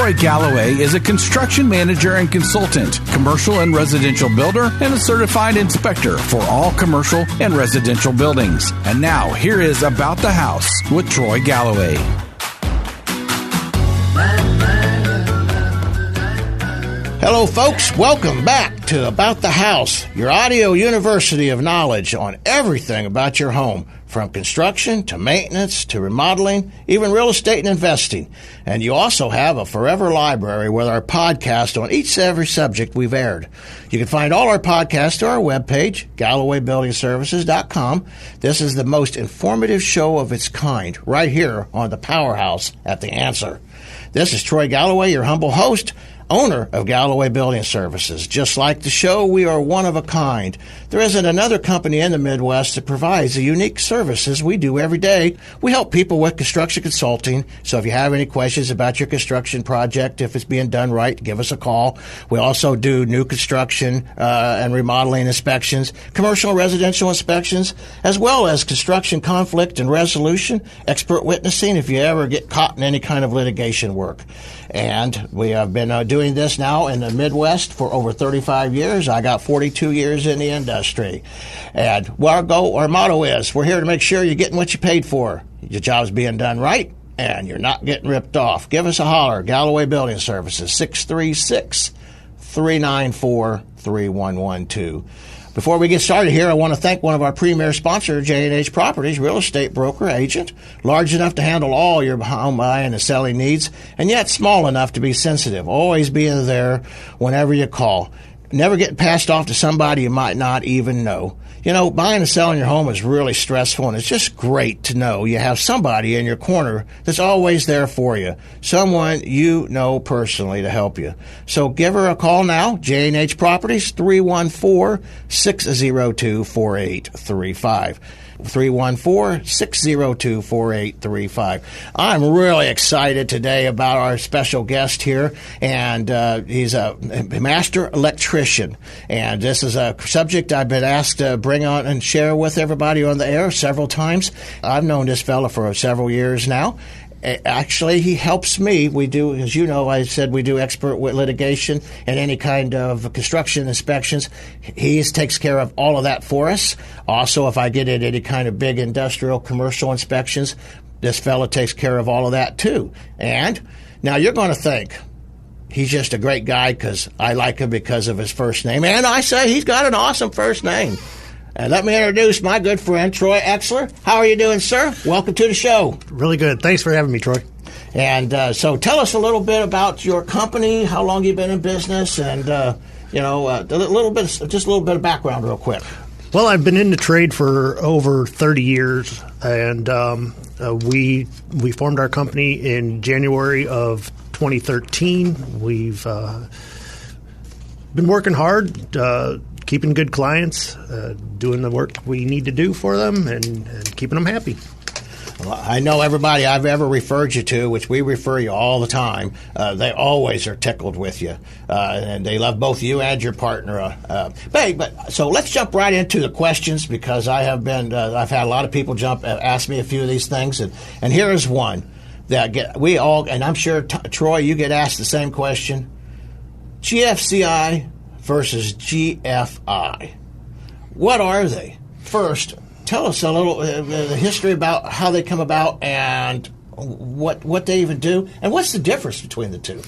Troy Galloway is a construction manager and consultant, commercial and residential builder, and a certified inspector for all commercial and residential buildings. And now, here is About the House with Troy Galloway. Hello, folks. Welcome back to About the House, your audio university of knowledge on everything about your home, from construction to maintenance to remodeling, even real estate and investing. And you also have a forever library with our podcast on each and every subject we've aired. You can find all our podcasts to our webpage, GallowayBuildingServices.com. This is the most informative show of its kind right here on the Powerhouse at The Answer. This is Troy Galloway, your humble host, owner of Galloway Building Services. Just like the show, we are one of a kind. There isn't another company in the Midwest that provides the unique services we do every day. We help people with construction consulting, so if you have any questions about your construction project, if it's being done right, give us a call. We also do new construction and remodeling inspections, commercial and residential inspections, as well as construction conflict and resolution, expert witnessing if you ever get caught in any kind of litigation work. And we have been doing this now in the Midwest for over 35 years. I got 42 years in the industry. And our motto is, we're here to make sure you're getting what you paid for. Your job's being done right, and you're not getting ripped off. Give us a holler. Galloway Building Services, 636-394-3112. Before we get started here, I want to thank one of our premier sponsors, J&H Properties, real estate broker agent, large enough to handle all your home buying and selling needs, and yet small enough to be sensitive, always being there whenever you call. Never getting passed off to somebody you might not even know. You know, buying and selling your home is really stressful, and it's just great to know you have somebody in your corner that's always there for you, someone you know personally to help you. So give her a call now, J&H Properties, 314-602-4835. 314-602-4835. I'm really excited today about our special guest here, and he's a master electrician. And this is a subject I've been asked to bring on and share with everybody on the air several times. I've known this fella for several years now. Actually, he helps me. We do, as you know, I said we do expert litigation and any kind of construction inspections. He takes care of all of that for us. Also, if I get in any kind of big industrial commercial inspections, this fella takes care of all of that too. And now you're going to think he's just a great guy because I like him because of his first name. And I say he's got an awesome first name. And let me introduce my good friend, Troy Exler. How are you doing, sir? Welcome to the show. Really good. Thanks for having me, Troy. And so tell us a little bit about your company, how long you've been in business, and, a little bit of background real quick. Well, I've been in the trade for over 30 years, and we formed our company in January of 2013. We've been working hard, keeping good clients, doing the work we need to do for them, and keeping them happy. Well, I know everybody I've ever referred you to, which we refer you all the time, they always are tickled with you, and they love both you and your partner. So let's jump right into the questions, because I've had a lot of people ask me a few of these things, and here is one that and I'm sure, Troy, you get asked the same question. GFCI versus GFI. What are they? First, tell us a little the history about how they come about and what they even do, and what's the difference between the two?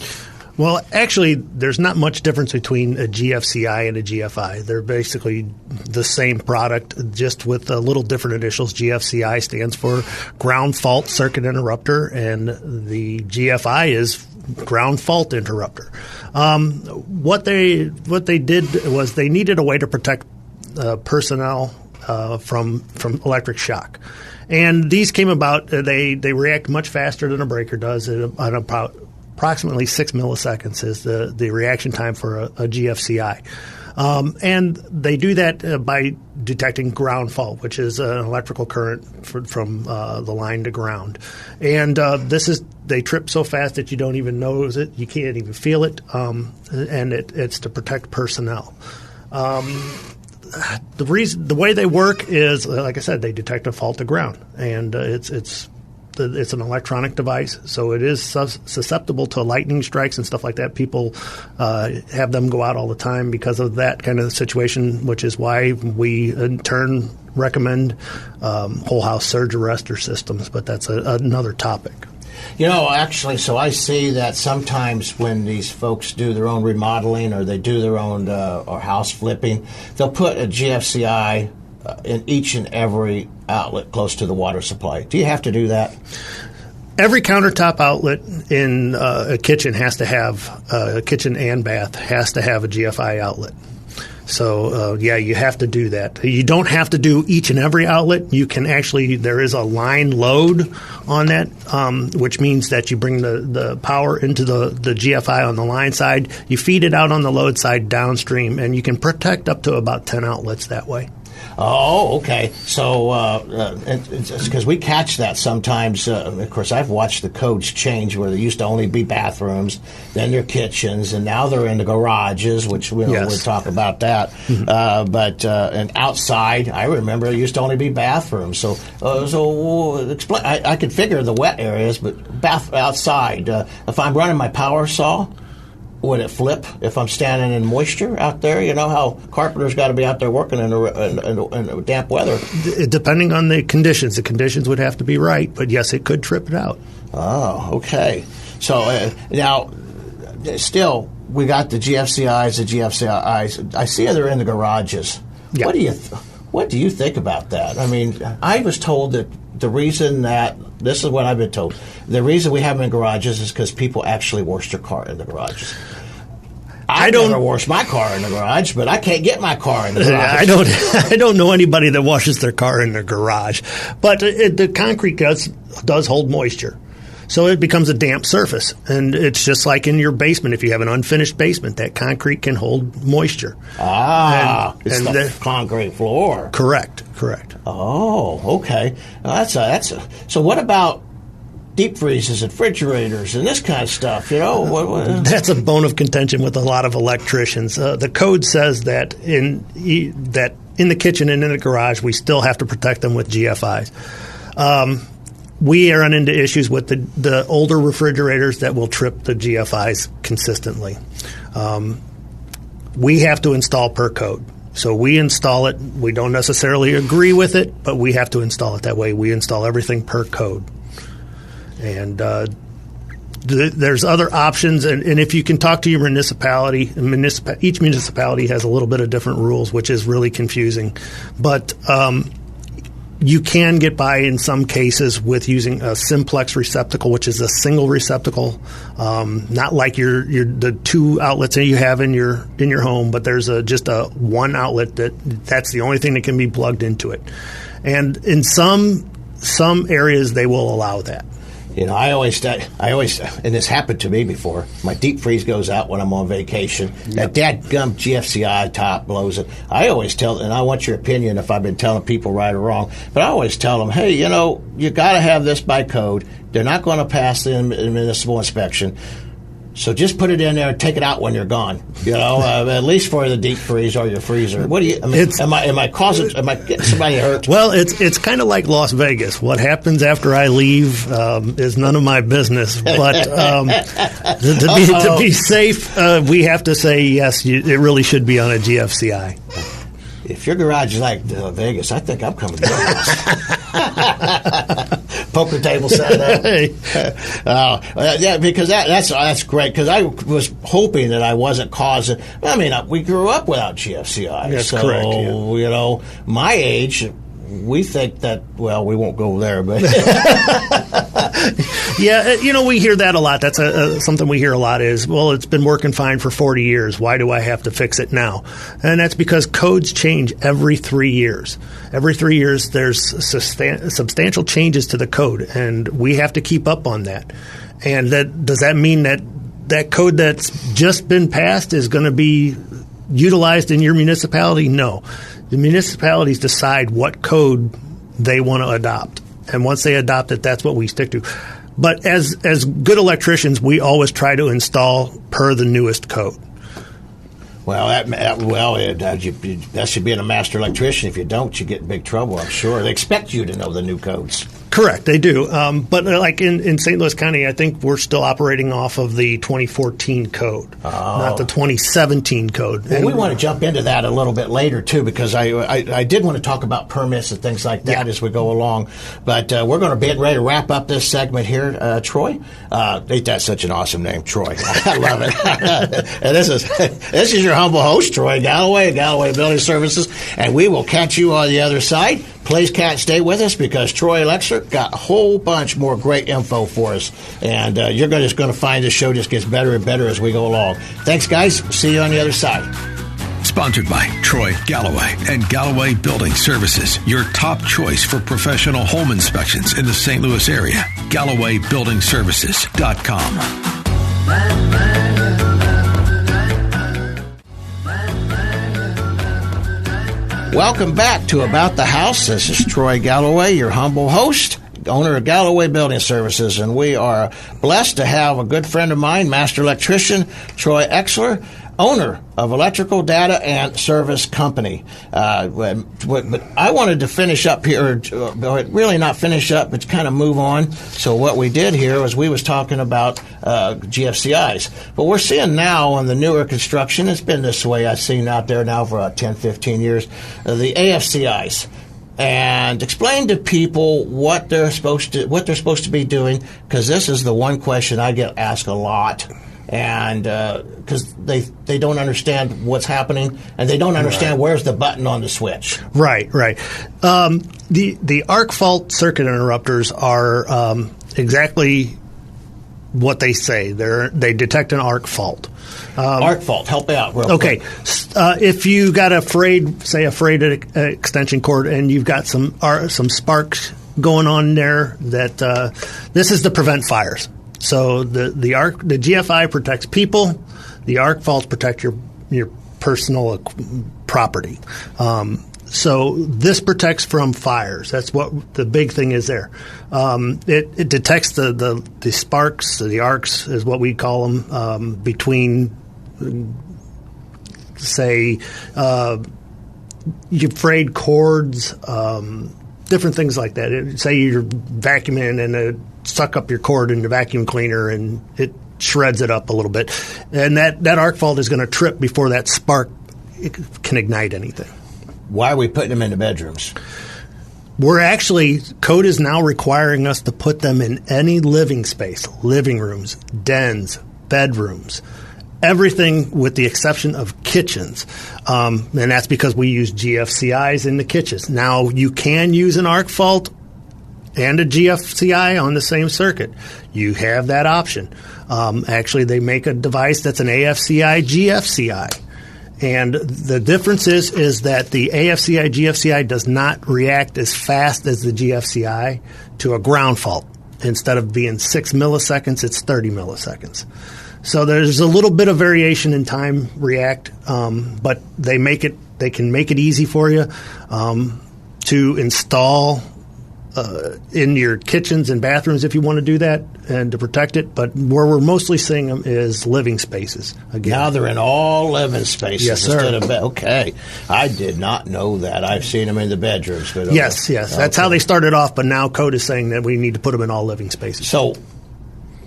Well, actually, there's not much difference between a GFCI and a GFI. They're basically the same product, just with a little different initials. GFCI stands for Ground Fault Circuit Interrupter, and the GFI is Ground Fault Interrupter. What they did was they needed a way to protect personnel from electric shock. And these came about, they react much faster than a breaker does at about approximately 6 milliseconds is the reaction time for a GFCI. And they do that by detecting ground fault, which is an electrical current from the line to ground. And they trip so fast that you don't even notice it. You can't even feel it. And it's to protect personnel. The way they work is, like I said, they detect a fault to ground, and it's it's an electronic device, so it is susceptible to lightning strikes and stuff like that. People have them go out all the time because of that kind of situation, which is why we in turn recommend whole house surge arrestor systems, but that's another topic. Actually, so I see that sometimes when these folks do their own remodeling or they do their own or house flipping, they'll put a GFCI in each and every outlet close to the water supply. Do you have to do that? Every countertop outlet in a kitchen has to have a kitchen and bath has to have a GFI outlet. So, you have to do that. You don't have to do each and every outlet. You can actually, there is a line load on that, which means that you bring the power into the GFI on the line side. You feed it out on the load side downstream, and you can protect up to about 10 outlets that way. Oh, okay. So it's because we catch that sometimes. Of course, I've watched the codes change where there used to only be bathrooms, then they're kitchens, and now they're in the garages, which we'll talk about that. Mm-hmm. But outside, I remember it used to only be bathrooms. So explain. I could figure the wet areas, but outside, if I'm running my power saw, would it flip if I'm standing in moisture out there? You know how carpenters got to be out there working in damp weather. Depending on the conditions would have to be right, but yes, it could trip it out. Oh, okay. So now, still, we got the GFCIs. I see they're in the garages. Yeah. What do you think about that? I mean, I was told that the reason that, this is what I've been told, the reason we have them in garages is because people actually wash their car in the garages. I never wash my car in the garage, but I can't get my car in the garage. I don't know anybody that washes their car in their garage. But the concrete does hold moisture. So it becomes a damp surface. And it's just like in your basement. If you have an unfinished basement, that concrete can hold moisture. It's the concrete floor. Correct. Oh, okay. So what about deep freezes and refrigerators and this kind of stuff? That's a bone of contention with a lot of electricians. The code says that in the kitchen and in the garage, we still have to protect them with GFIs. We run into issues with the older refrigerators that will trip the GFIs consistently. We have to install per code. So we install it. We don't necessarily agree with it, but we have to install it that way. We install everything per code. And there's other options. And if you can talk to your municipality, each municipality has a little bit of different rules, which is really confusing. But you can get by in some cases with using a simplex receptacle, which is a single receptacle, not like the two outlets that you have in your home, but there's just a one outlet that's the only thing that can be plugged into it. And in some areas they will allow that. I always, and this happened to me before. My deep freeze goes out when I'm on vacation. That dadgum GFCI top blows it. I always tell, and I want your opinion if I've been telling people right or wrong, but I always tell them, hey, you got to have this by code. They're not going to pass the municipal inspection. So just put it in there and take it out when you're gone. At least for the deep freeze or your freezer. What do you? Am I getting somebody hurt? Well, it's kind of like Las Vegas. What happens after I leave is none of my business. But to be safe, we have to say yes. It really should be on a GFCI. If your garage is like Vegas, I think I'm coming to your house. Poker table set up. Because that's great. Because I was hoping that I wasn't causing. We grew up without GFCI. That's correct. So my age, we think that. Well, we won't go there, but we hear that a lot. That's something we hear a lot is, well, it's been working fine for 40 years. Why do I have to fix it now? And that's because codes change every 3 years. Every 3 years, there's substantial changes to the code, and we have to keep up on that. And does that mean that code that's just been passed is going to be utilized in your municipality? No. The municipalities decide what code they want to adopt. And once they adopt it, that's what we stick to. But as good electricians, we always try to install per the newest code. Well, that should be in a master electrician. If you don't, you get in big trouble, I'm sure. They expect you to know the new codes. Correct, they do. But like in St. Louis County, I think we're still operating off of the 2014 code, not the 2017 code. Well, we want to jump into that a little bit later, too, because I did want to talk about permits and things like that as we go along. But we're going to be ready to wrap up this segment here, Troy. Ain't that such an awesome name, Troy? I love it. And this is your humble host, Troy Galloway, Galloway Building Services, and we will catch you on the other side. Please can't stay with us because Troy and Exler got a whole bunch more great info for us. And you're just going to find the show just gets better and better as we go along. Thanks, guys. See you on the other side. Sponsored by Troy Galloway and Galloway Building Services, your top choice for professional home inspections in the St. Louis area. GallowayBuildingServices.com. Welcome back to About the House. This is Troy Galloway, your humble host, owner of Galloway Building Services, and we are blessed to have a good friend of mine, master electrician Troy Exler, owner of Electrical Data and Service Company. But I wanted to finish up here, really not finish up, but kind of move on. So what we did here was we was talking about GFCIs. But we're seeing now on the newer construction, it's been this way I've seen out there now for 10, 15 years, the AFCIs. And explain to people what they're supposed to be doing, because this is the one question I get asked a lot. And because they don't understand what's happening, and they don't understand where's the button on the switch. Right. The arc fault circuit interrupters are exactly what they say. They detect an arc fault. Arc fault. Help out. Okay. If you got a frayed extension cord and you've got some sparks going on there, that this is to prevent fires. So the GFI protects people. The arc faults protect your personal property. So this protects from fires. That's what the big thing is there. It detects the sparks, the arcs is what we call them, between, say, your frayed cords, different things like that. Say you're vacuuming and suck up your cord in the vacuum cleaner and it shreds it up a little bit. And that arc fault is going to trip before that spark can ignite anything. Why are we putting them in the bedrooms? Code is now requiring us to put them in any living space, living rooms, dens, bedrooms, everything with the exception of kitchens. And that's because we use GFCIs in the kitchens. Now, you can use an arc fault and a GFCI on the same circuit. You have that option. Actually, they make a device that's an AFCI GFCI. And the difference is that the AFCI GFCI does not react as fast as the GFCI to a ground fault. Instead of being 6 milliseconds, it's 30 milliseconds. So there's a little bit of variation in time react, but they can make it easy for you to install in your kitchens and bathrooms if you want to do that and to protect it. But where we're mostly seeing them is living spaces. Again. Now they're in all living spaces. Yes, sir. Instead of okay. I did not know that. I've seen them in the bedrooms. But yes. That's how they started off, but now code is saying that we need to put them in all living spaces. So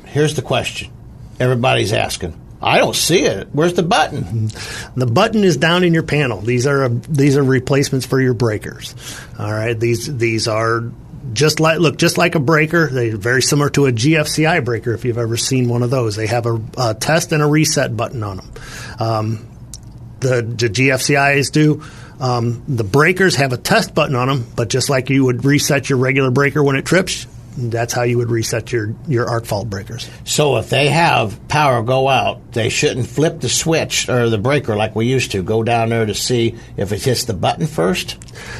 here's the question. Everybody's asking. I don't see it. Where's the button? The button is down in your panel. These are replacements for your breakers. All right. These are just like a breaker. They're very similar to a GFCI breaker if you've ever seen one of those. They have a test and a reset button on them. The GFCIs do. The breakers have a test button on them, but just like you would reset your regular breaker when it trips, that's how you would reset your arc fault breakers. So if they have power go out, they shouldn't flip the switch or the breaker like we used to. Go down there to see if it hits the button first?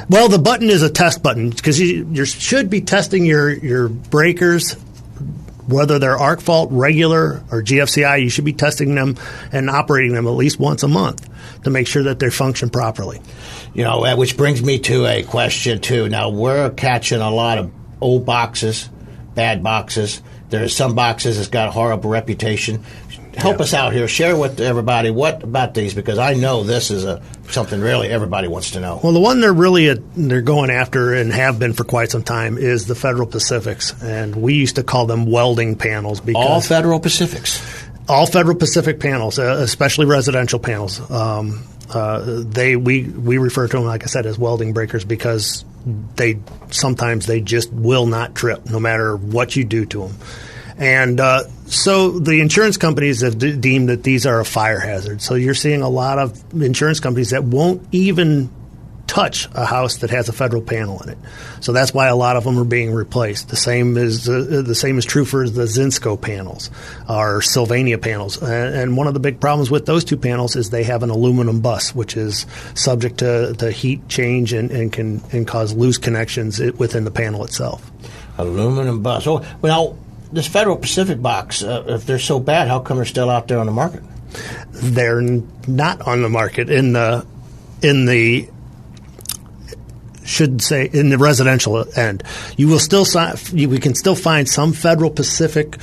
Well, the button is a test button because you should be testing your breakers, whether they're arc fault, regular, or GFCI. You should be testing them and operating them at least once a month to make sure that they function properly. You know, which brings me to a question, too. Now, we're catching a lot of old boxes, bad boxes. There's some boxes that's got a horrible reputation. help us out here. Share with everybody what about these, because I know this is something really everybody wants to know. Well, the one they're going after and have been for quite some time is the Federal Pacifics, and we used to call them welding panels. Because all Federal Pacifics? All Federal Pacific panels, especially residential panels. We refer to them, like I said, as welding breakers because sometimes they just will not trip no matter what you do to them. And so the insurance companies have deemed that these are a fire hazard. So you're seeing a lot of insurance companies that won't even touch a house that has a federal panel in it. So that's why a lot of them are being replaced. The same is true for the Zinsco panels or Sylvania panels. And one of the big problems with those two panels is they have an aluminum bus, which is subject to heat change and can cause loose connections within the panel itself. Aluminum bus. Oh, well, this Federal Pacific box, if they're so bad, how come they're still out there on the market? They're not on the market in the residential end. We can still find some Federal Pacific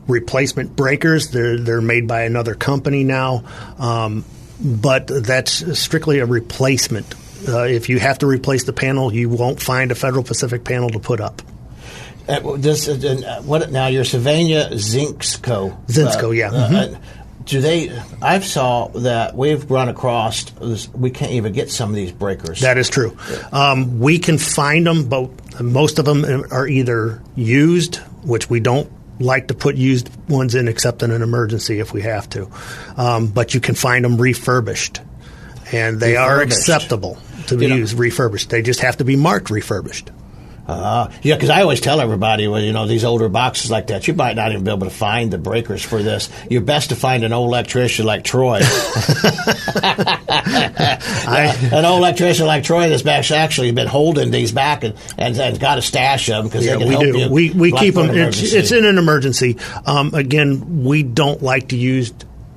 replacement breakers. They're made by another company now, but that's strictly a replacement. If you have to replace the panel, you won't find a Federal Pacific panel to put up. What now? Your Sylvania Zinsco, yeah. Do they? I've saw that we've run across. We can't even get some of these breakers. That is true. We can find them, but most of them are either used, which we don't like to put used ones in except in an emergency if we have to. But you can find them refurbished, and they are acceptable to be used refurbished. They just have to be marked refurbished. Because I always tell everybody, well, these older boxes like that, you might not even be able to find the breakers for this. You're best to find an old electrician like Troy. An old electrician like Troy that's actually been holding these back and got a stash of them because they can help you. We keep them. It's in an emergency. Again, we don't like to use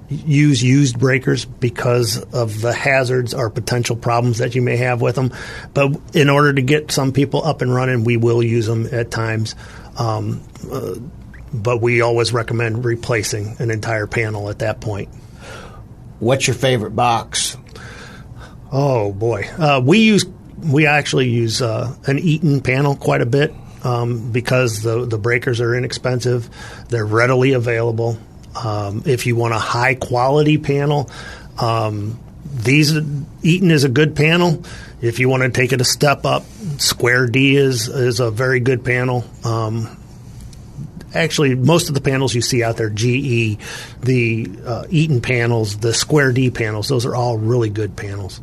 used breakers because of the hazards or potential problems that you may have with them. But in order to get some people up and running, we will use them at times. But we always recommend replacing an entire panel at that point. What's your favorite box? Oh, boy. We actually use an Eaton panel quite a bit because the breakers are inexpensive. They're readily available. If you want a high quality panel, Eaton is a good panel. If you want to take it a step up, Square D is a very good panel. Actually, most of the panels you see out there, GE, the Eaton panels, the Square D panels, those are all really good panels.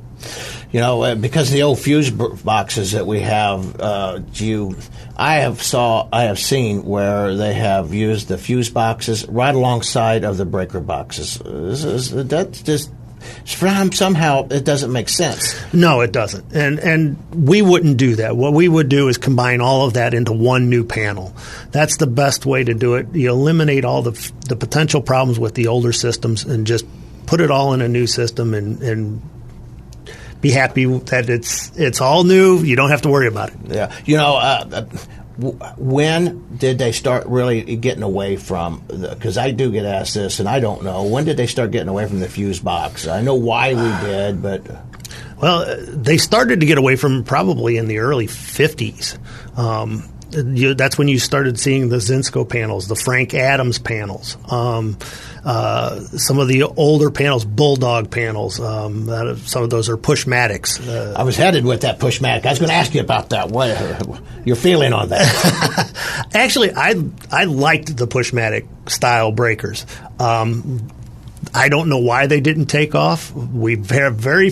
Because of the old fuse boxes that we have, I have seen where they have used the fuse boxes right alongside of the breaker boxes. That just somehow it doesn't make sense. No, it doesn't, and we wouldn't do that. What we would do is combine all of that into one new panel. That's the best way to do it. You eliminate all the potential problems with the older systems and just put it all in a new system and be happy that it's all new. You don't have to worry about it. Yeah. When did they start really getting away from, because I do get asked this and I don't know, when did they start getting away from the fuse box? I know why we did, but... Well, they started to get away from probably in the early 50s. That's when you started seeing the Zinsco panels, the Frank Adams panels, some of the older panels, Bulldog panels. Some of those are Pushmatics. I was headed with that Pushmatic. I was going to ask you about that. What your feeling on that? Actually, I liked the Pushmatic style breakers. I don't know why they didn't take off. We have very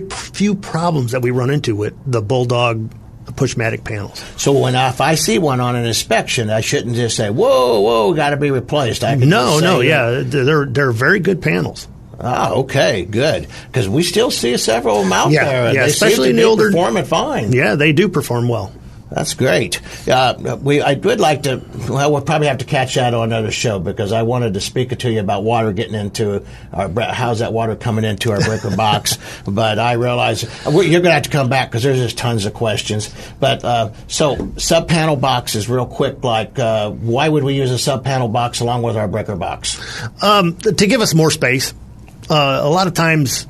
few problems that we run into with the Bulldog Pushmatic panels. So if I see one on an inspection, I shouldn't just say, "Whoa, got to be replaced." They're very good panels. Ah, okay, good. Because we still see several of them out there. Yeah, they especially seem in to the older, performing fine. Yeah, they do perform well. That's great. I would like to. Well, we'll probably have to catch that on another show because I wanted to speak to you about water getting into how's that water coming into our breaker box. But I realize you're going to have to come back because there's just tons of questions. But so sub-panel boxes, real quick. Like, why would we use a sub-panel box along with our breaker box? To give us more space. A lot of times.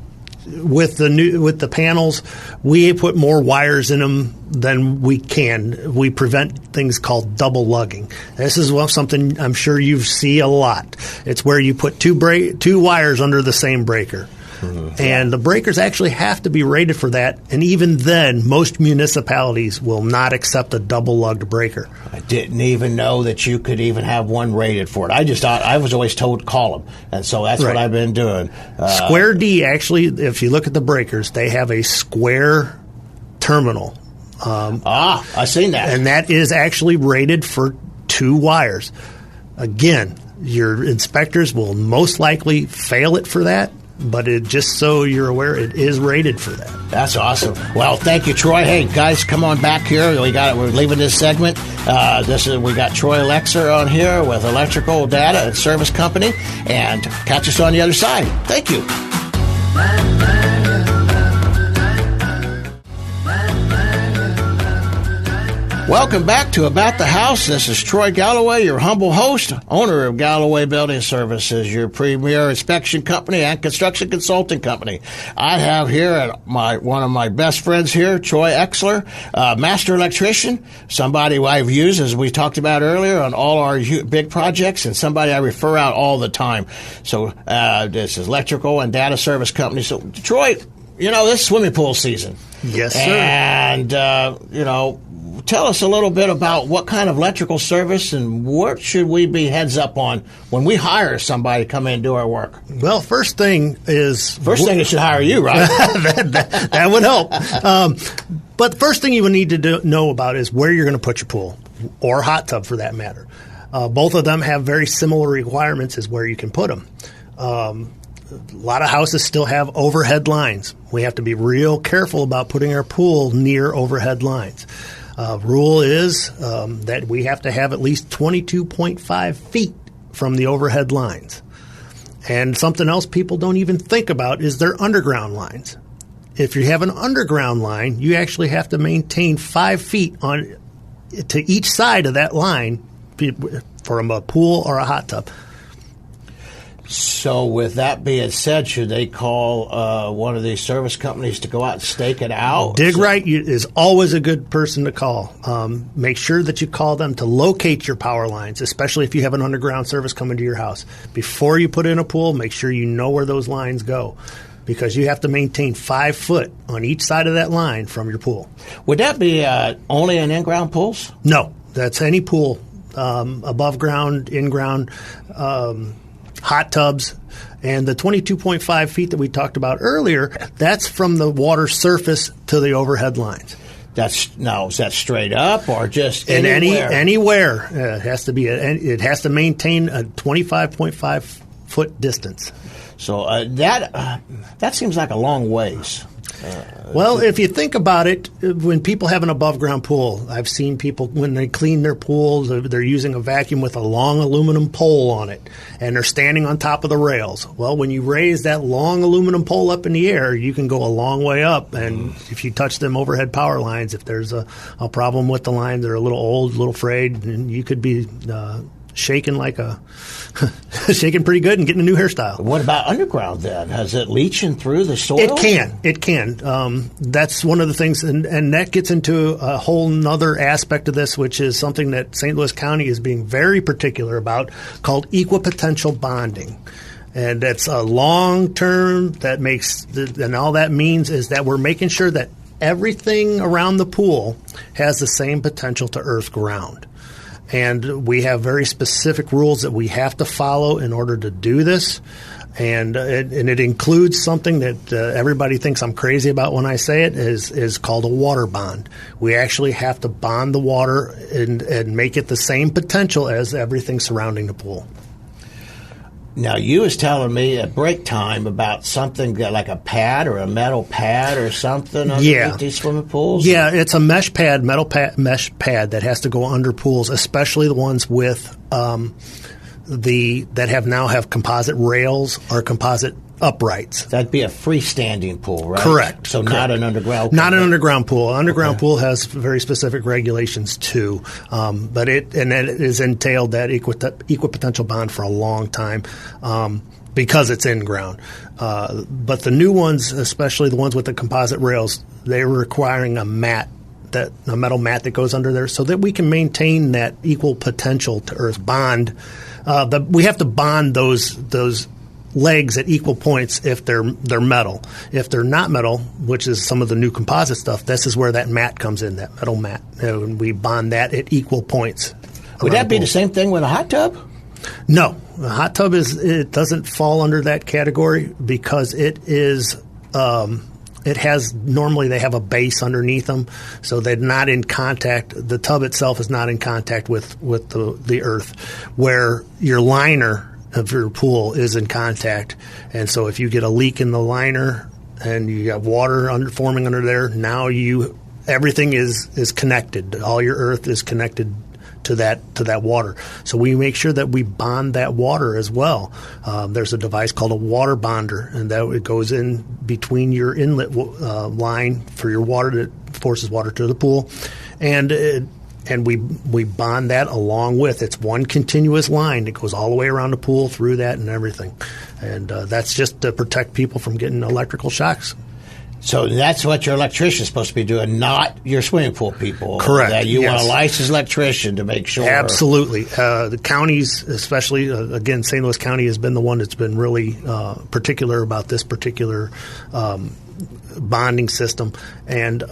With the panels, we put more wires in them than we can. We prevent things called double lugging. This is something I'm sure you see a lot. It's where you put two wires under the same breaker. Mm-hmm. And the breakers actually have to be rated for that. And even then, most municipalities will not accept a double-lugged breaker. I didn't even know that you could even have one rated for it. I just thought, I was always told to call them. And so that's what I've been doing. Square D, actually, if you look at the breakers, they have a square terminal. I've seen that. And that is actually rated for 2 wires. Again, your inspectors will most likely fail it for that. But just so you're aware, it is rated for that. That's awesome. Well, thank you, Troy. Hey, guys, come on back here. We're leaving this segment. We got Troy Exler on here with Electrical Data and Service Company, and catch us on the other side. Thank you. Welcome back to About the House. This is Troy Galloway, your humble host, owner of Galloway Building Services, your premier inspection company and construction consulting company. I have here one of my best friends here, Troy Exler, master electrician, somebody I've used, as we talked about earlier, on all our big projects, and somebody I refer out all the time. So this is Electrical and Data Service Company. So, Troy, this is swimming pool season. Yes, sir. And, tell us a little bit about what kind of electrical service and what should we be heads up on when we hire somebody to come in and do our work? Well, first thing it should hire you, right? that would help. But the first thing you would need to know about is where you're going to put your pool or hot tub for that matter. Both of them have very similar requirements as where you can put them. A lot of houses still have overhead lines. We have to be real careful about putting our pool near overhead lines. Rule is that we have to have at least 22.5 feet from the overhead lines. And something else people don't even think about is their underground lines. If you have an underground line, you actually have to maintain 5 feet to each side of that line from a pool or a hot tub. So with that being said, should they call one of these service companies to go out and stake it out? Dig Right is always a good person to call. Make sure that you call them to locate your power lines, especially if you have an underground service coming to your house. Before you put in a pool, make sure you know where those lines go, because you have to maintain 5 foot on each side of that line from your pool. Would that be only in in-ground pools? No, that's any pool, above ground, in-ground, hot tubs. And the 22.5 feet that we talked about earlier, that's from the water surface to the overhead lines. Is that straight up or just anywhere? Anywhere. It has to maintain a 25.5 foot distance. So that seems like a long ways. Well, if you think about it, when people have an above-ground pool, I've seen people, when they clean their pools, they're using a vacuum with a long aluminum pole on it, and they're standing on top of the rails. Well, when you raise that long aluminum pole up in the air, you can go a long way up, and if you touch them overhead power lines, if there's a problem with the lines, they're a little old, a little frayed, and you could be shaking shaking pretty good and getting a new hairstyle. What about underground then? Is it leaching through the soil? It can. That's one of the things, and that gets into a whole nother aspect of this, which is something that St. Louis County is being very particular about, called equipotential bonding. And that's a long term and all that means is that we're making sure that everything around the pool has the same potential to earth ground. And we have very specific rules that we have to follow in order to do this. And it includes something that everybody thinks I'm crazy about when I say it, is called a water bond. We actually have to bond the water and make it the same potential as everything surrounding the pool. Now, you was telling me at break time about something like a pad or a metal pad or something underneath these swimming pools? Yeah, it's a mesh pad, mesh pad that has to go under pools, especially the ones with that have composite rails or composite uprights. That'd be a freestanding pool, right? Correct. So not an underground pool. Not an underground pool. Underground pool has very specific regulations too, but it is entailed that equipotential bond for a long time because it's in ground. But the new ones, especially the ones with the composite rails, they're requiring a metal mat that goes under there so that we can maintain that equal potential to earth bond. We have to bond those legs at equal points if they're metal. If they're not metal, which is some of the new composite stuff, this is where that mat comes in, that metal mat. And we bond that at equal points. Would that be the same thing with a hot tub? No. A hot tub it doesn't fall under that category because it is normally they have a base underneath them, so they're not in contact. The tub itself is not in contact with the earth, where your liner of your pool is in contact. And so if you get a leak in the liner and you have water forming under there, now everything is connected. All your earth is connected to that water. So we make sure that we bond that water as well. There's a device called a water bonder, and that it goes in between your inlet line for your water that forces water to the pool, and we bond that along with it's one continuous line that goes all the way around the pool through that and everything, and that's just to protect people from getting electrical shocks. So that's what your electrician is supposed to be doing, not your swimming pool people. Correct. That you want a licensed electrician to make sure. Absolutely. The counties, especially, again, St. Louis County has been the one that's been really particular about this particular bonding system. And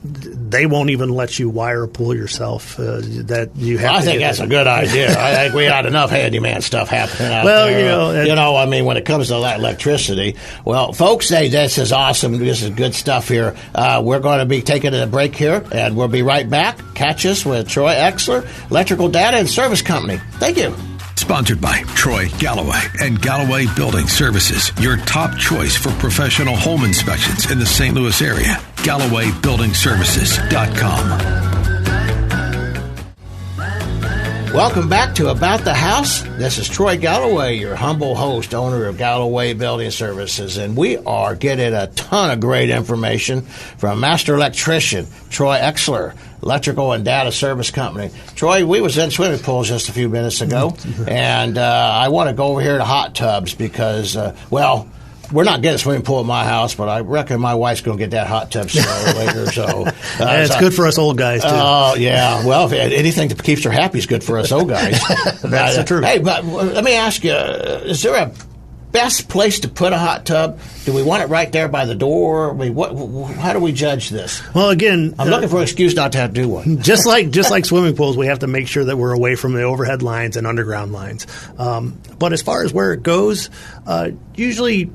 they won't even let you wire a pool yourself. That you have. I think that's a good idea. I think we got enough handyman stuff happening out there. I mean, when it comes to that electricity, well, folks, this is awesome. This is good stuff here. We're going to be taking a break here, and we'll be right back. Catch us with Troy Exler, Electrical Data and Service Company. Thank you. Sponsored by Troy Galloway and Galloway Building Services, your top choice for professional home inspections in the St. Louis area. GallowayBuildingServices.com. Welcome back to About the House. This is Troy Galloway, your humble host, owner of Galloway Building Services, and we are getting a ton of great information from Master Electrician Troy Exler, Electrical and Data Service Company. Troy, we was in swimming pools just a few minutes ago, and I want to go over here to hot tubs because, we're not getting a swimming pool at my house, but I reckon my wife's going to get that hot tub sooner or later. So it's good for us old guys, too. Oh, yeah. Well, if anything that keeps her happy is good for us old guys. That's the truth. Hey, but let me ask you, is there a best place to put a hot tub? Do we want it right there by the door? I mean, how do we judge this? Well, again, I'm looking for an excuse not to have to do one. Just like swimming pools, we have to make sure that we're away from the overhead lines and underground lines. But as far as where it goes, usually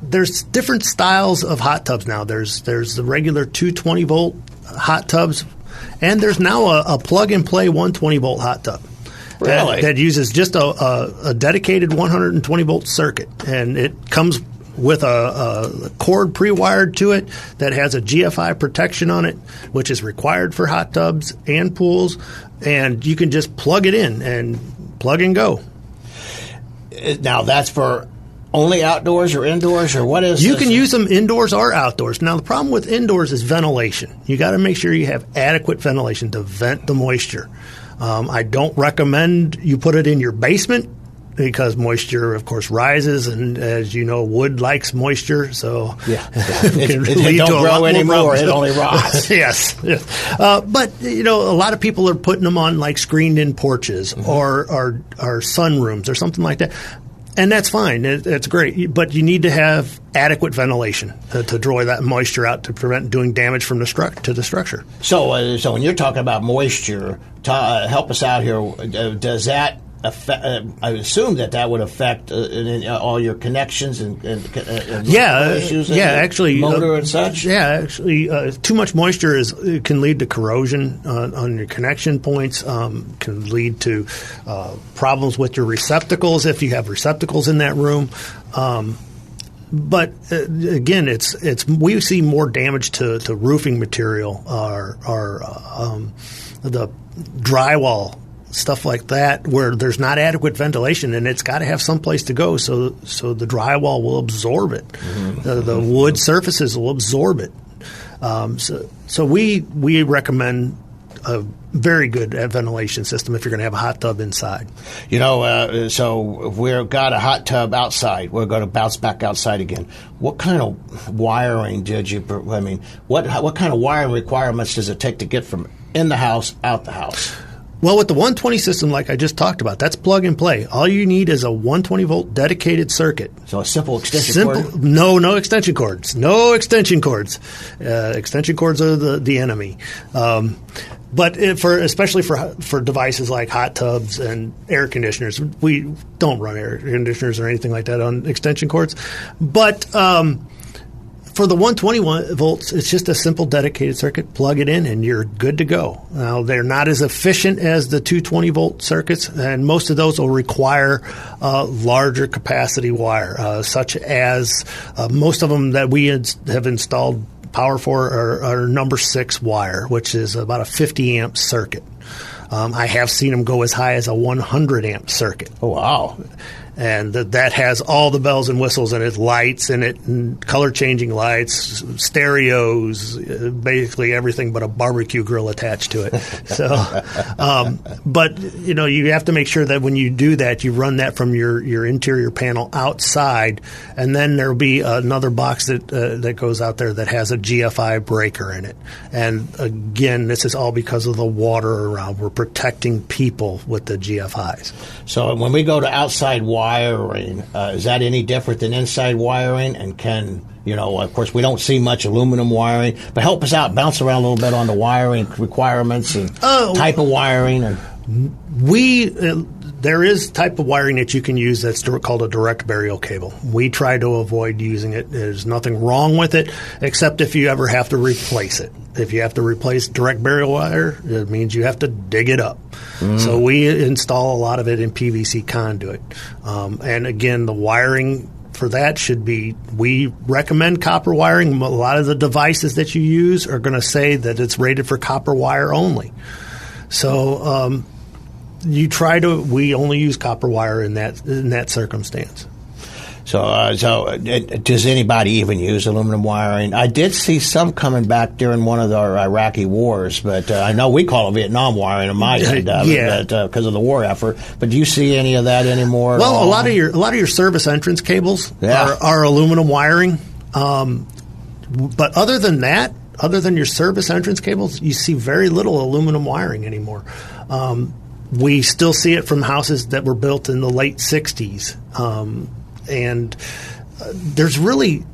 there's different styles of hot tubs now. There's the regular 220-volt hot tubs, and there's now a plug-and-play 120-volt hot tub. Really? That uses just a dedicated 120-volt circuit, and it comes with a cord pre-wired to it that has a GFI protection on it, which is required for hot tubs and pools, and you can just plug it in and plug and go. Now, that's for only outdoors or indoors, or what is You this? can use them indoors or outdoors. Now, the problem with indoors is ventilation. You got to make sure you have adequate ventilation to vent the moisture. I don't recommend you put it in your basement because moisture, of course, rises, and as you know, wood likes moisture, so it don't grow anymore. It only rots. Yes. But a lot of people are putting them on like screened-in porches or sunrooms or something like that. And that's fine. It's great. But you need to have adequate ventilation to draw that moisture out to prevent doing damage from to the structure. So when you're talking about moisture, help us out here. Does that I assume that would affect all your connections and issues. Actually, motor and such. Too much moisture can lead to corrosion on your connection points. Can lead to problems with your receptacles if you have receptacles in that room. But again, it's we see more damage to roofing material or the drywall, stuff like that, where there's not adequate ventilation, and it's got to have some place to go. So the drywall will absorb it. Mm-hmm. The wood surfaces will absorb it. So we recommend a very good ventilation system if you're going to have a hot tub inside. So if we've got a hot tub outside, we're going to bounce back outside again. What kind of wiring what kind of wiring requirements does it take to get from in the house out the house? Well, with the 120 system, like I just talked about, that's plug and play. All you need is a 120-volt dedicated circuit. So a simple extension cord? No extension cords. No extension cords. Extension cords are the enemy. But especially for devices like hot tubs and air conditioners, we don't run air conditioners or anything like that on extension cords. But for the 120 volts, it's just a simple dedicated circuit. Plug it in, and you're good to go. Now, they're not as efficient as the 220-volt circuits, and most of those will require larger capacity wire, such as most of them that we have installed power for are number 6 wire, which is about a 50-amp circuit. I have seen them go as high as a 100-amp circuit. Oh, wow. And that has all the bells and whistles in it, lights in it, and color-changing lights, stereos, basically everything but a barbecue grill attached to it. So, but you have to make sure that when you do that, you run that from your interior panel outside, and then there'll be another box that goes out there that has a GFI breaker in it. And again, this is all because of the water around. We're protecting people with the GFIs. So when we go to outside wiring, is that any different than inside wiring? And can, of course, we don't see much aluminum wiring, but help us out, bounce around a little bit on the wiring requirements and type of wiring. There is type of wiring that you can use that's called a direct burial cable. We try to avoid using it. There's nothing wrong with it, except if you ever have to replace it. If you have to replace direct burial wire, it means you have to dig it up. So we install a lot of it in PVC conduit. And again, the wiring for that should be, we recommend copper wiring. A lot of the devices that you use are going to say that it's rated for copper wire only. So we only use copper wire in that circumstance. So does anybody even use aluminum wiring? I did see some coming back during one of our Iraqi wars, but I know we call it Vietnam wiring in my head because of the war effort. But do you see any of that anymore? Well, a lot of your service entrance cables are aluminum wiring. But other than that, other than your service entrance cables, you see very little aluminum wiring anymore. We still see it from houses that were built in the late 60s. And there's really,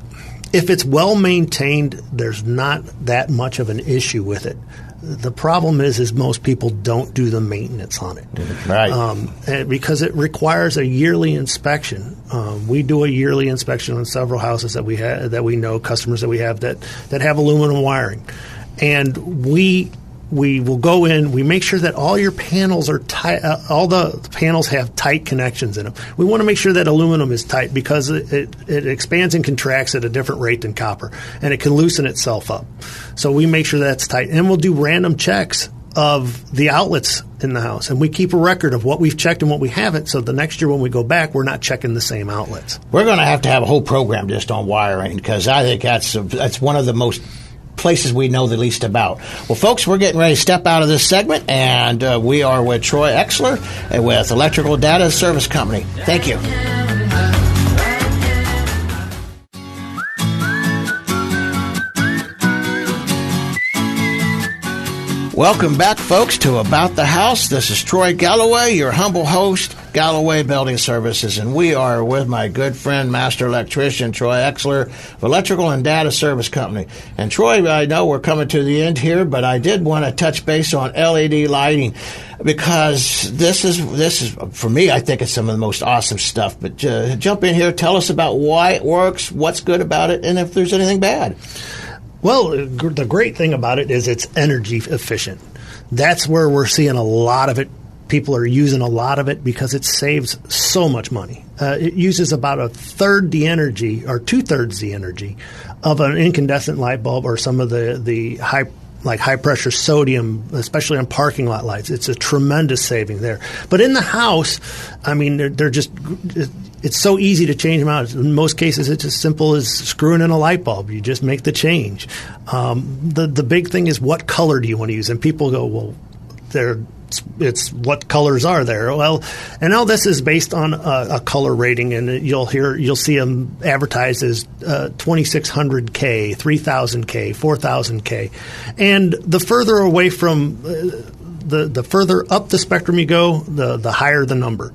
if it's well maintained, there's not that much of an issue with it. The problem is most people don't do the maintenance on it, right? Because it requires a yearly inspection. We do a yearly inspection on several houses that we know, customers that we have that have aluminum wiring, and we will go in. We make sure that all your panels are tight. All the panels have tight connections in them. We want to make sure that aluminum is tight because it expands and contracts at a different rate than copper, and it can loosen itself up. So we make sure that's tight, and we'll do random checks of the outlets in the house, and we keep a record of what we've checked and what we haven't. So the next year when we go back, we're not checking the same outlets. We're going to have a whole program just on wiring because I think that's one of the most places we know the least about. Well, folks, we're getting ready to step out of this segment, and we are with Troy Exler with Electrical Data Service Company. Thank you. Welcome back, folks, to About the House. This is Troy Galloway, your humble host, Galloway Building Services, and we are with my good friend, master electrician, Troy Exler, of Electrical and Data Service Company. And Troy, I know we're coming to the end here, but I did want to touch base on LED lighting, because this is for me, I think it's some of the most awesome stuff. But jump in here, tell us about why it works, what's good about it, and if there's anything bad. Well, the great thing about it is it's energy efficient. That's where we're seeing a lot of it. People are using a lot of it because it saves so much money. It uses about a third the energy, or 2/3 the energy, of an incandescent light bulb or some of the high pressure sodium, especially on parking lot lights. It's a tremendous saving there. But in the house, I mean, they're just. It's so easy to change them out. In most cases, it's as simple as screwing in a light bulb. You just make the change. The big thing is, what color do you want to use? And people go, well, it's what colors are there? Well, and now this is based on a color rating, and you'll see them advertised as 2600K, 3000K, 4000K, and the further away from the further up the spectrum you go, the higher the number.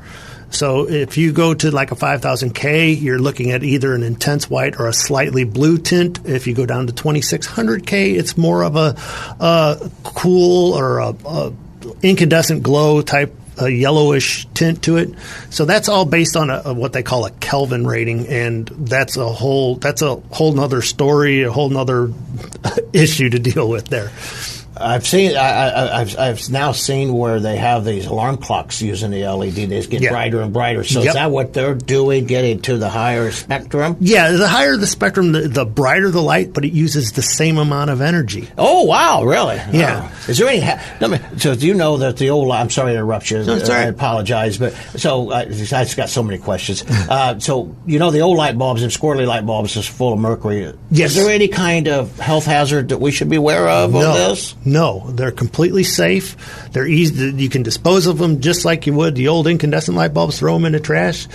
So if you go to like a 5000K, you're looking at either an intense white or a slightly blue tint. If you go down to 2600K, it's more of a cool or a incandescent glow type, a yellowish tint to it. So that's all based on what they call a Kelvin rating, and that's a whole nother story, a whole nother issue to deal with there. I've now seen where they have these alarm clocks using the LED. They just get brighter and brighter. So is that what they're doing, getting to the higher spectrum? Yeah, the higher the spectrum, the brighter the light, but it uses the same amount of energy. Oh, wow, really? Yeah. Is there any? So do you know that the old? I'm sorry to interrupt you. No, sorry. I apologize, but so I just got so many questions. So the old light bulbs and squirrely light bulbs is full of mercury. Yes. Is there any kind of health hazard that we should be aware of on this? No, they're completely safe. They're easy. You can dispose of them just like you would the old incandescent light bulbs. Throw them in the trash.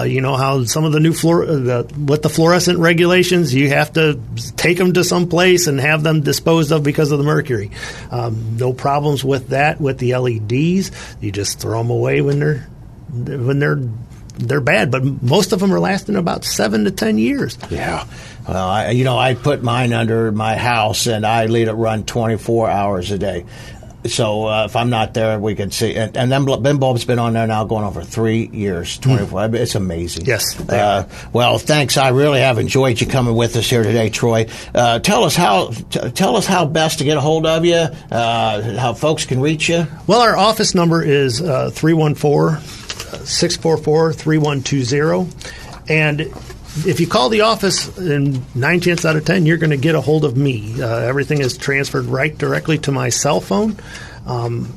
You know how some of the new with the fluorescent regulations, you have to take them to some place and have them disposed of because of the mercury. No problems with that. With the LEDs, you just throw them away when they're bad, but most of them are lasting about 7 to 10 years. Yeah. Well, I put mine under my house, and I let it run 24 hours a day. So if I'm not there, we can see. And then bulb's been on there now going on for 3 years, 24. It's amazing. Yes. Well, thanks. I really have enjoyed you coming with us here today, Troy. Tell us how best to get a hold of you, how folks can reach you. Well, our office number is 314-644-3120. And if you call the office, in 9 chances out of 10, you're going to get a hold of me. Everything is transferred right directly to my cell phone. And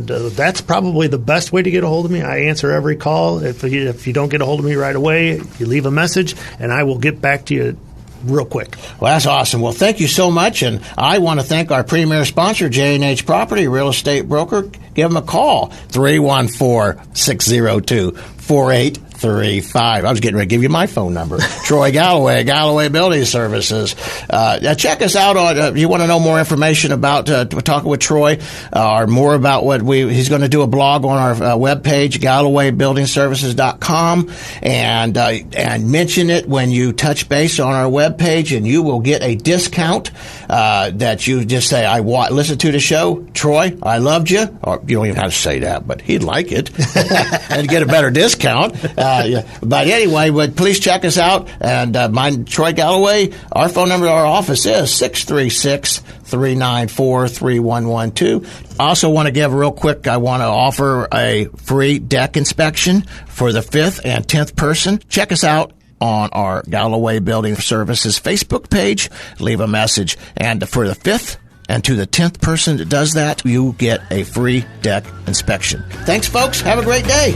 that's probably the best way to get a hold of me. I answer every call. If you don't get a hold of me right away, you leave a message, and I will get back to you real quick. Well, that's awesome. Well, thank you so much. And I want to thank our premier sponsor, J&H Property, real estate broker. Give them a call, 314-602-4835. I was getting ready to give you my phone number. Troy Galloway, Galloway Building Services. Check us out on. If you want to know more information about talking with Troy, or more about what he's going to do a blog on our webpage, GallowayBuildingServices.com, and mention it when you touch base on our webpage, and you will get a discount. That you just say, listen to the show, Troy, I loved you, or you don't even have to say that, but he'd like it, and get a better discount. But anyway, please check us out. And mine, Troy Galloway, our phone number to our office is 636-394-3112. I also want to give real quick, I want to offer a free deck inspection for the 5th and 10th person. Check us out on our Galloway Building Services Facebook page. Leave a message. And for the 5th and to the 10th person that does that, you get a free deck inspection. Thanks, folks. Have a great day.